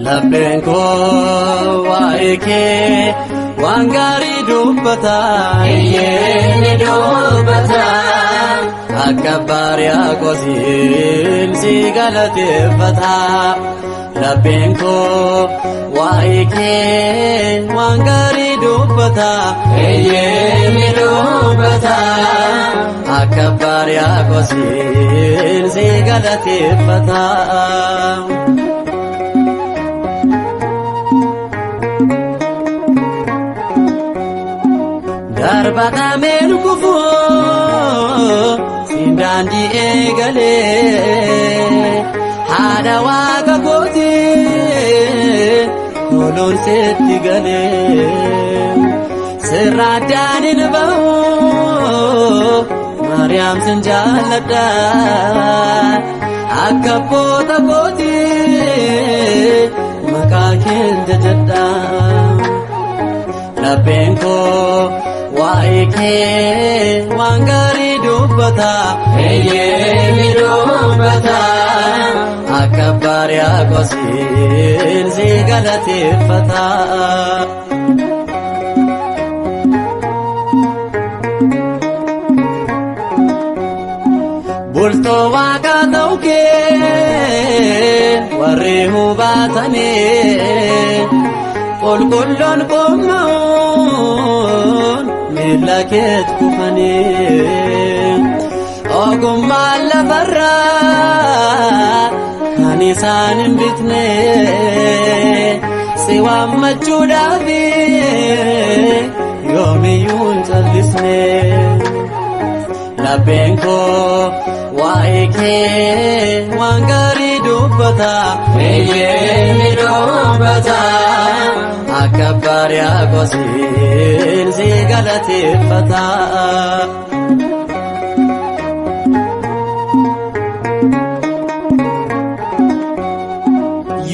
Labbenko waike wangari dubbata Eyyeni dubbata Akkabaria kosin si galateeffata Labbenko waike wangari dubbata Eyyeni dubbata Akkabaria kosin si galateeffata Darbata melkufu sindandi egale hada waka koti nolon setti gale sirradanin bahu Maryam sinjalada akkapota koti makakin jajada Labbenko waike wangari dubbata Eyyeni dubbata Akkabaria kosin si galateeffata Bultoo waaqa ta'uke warri hubatane qulqulloon qommoon miila keet kufane ogummaan lafarraa kan isaan hin bitne si waammachuudhaaf yoomiyyuu hin callisne Labbenko waike wangari dubbata Eyyeni dubbata Akkabaria kosin si galateeffata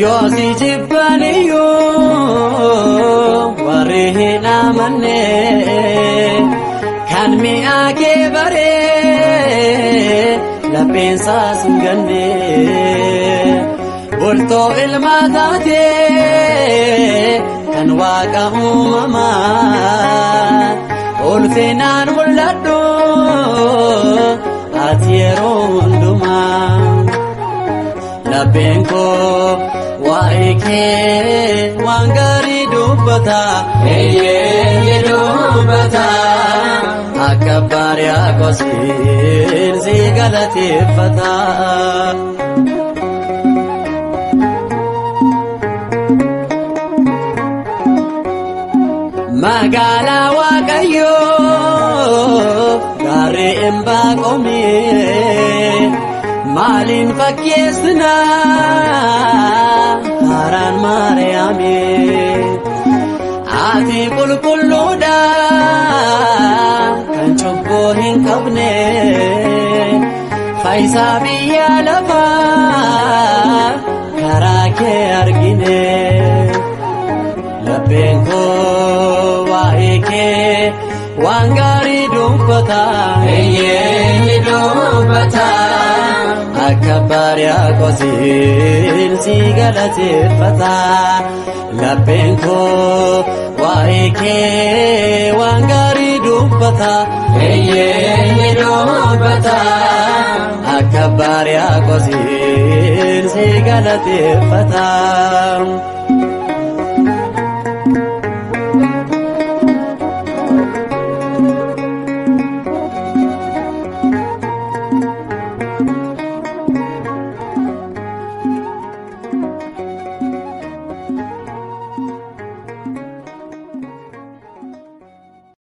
Yoo si jibbaniyyuu warri hin amanne kan mi'a kee baree lapheensaas hin ganne bultoo ilmaa taatee kan waaqa uumamaa ulfinaan mul'adhu ati yeroo hundumaa Labbenko waike wangari dubbata Eyyeni dubbata Akkabaria kosin si galateeffata Magala waaqayyoo gaarree hin baaqomne maalin fakkeessina haaraan Maariyaame ati qulqulluudha kan cubbuu hin qabne fayyisaa biyya lafaa karaa kee argine Labbenko waike wangari dubbata Eyyeni dubbata Akkabaria kosin si galateeffata Labbenko waike wangari dubbata Eyyeni dubbata Akkabaria kosin si galateeffata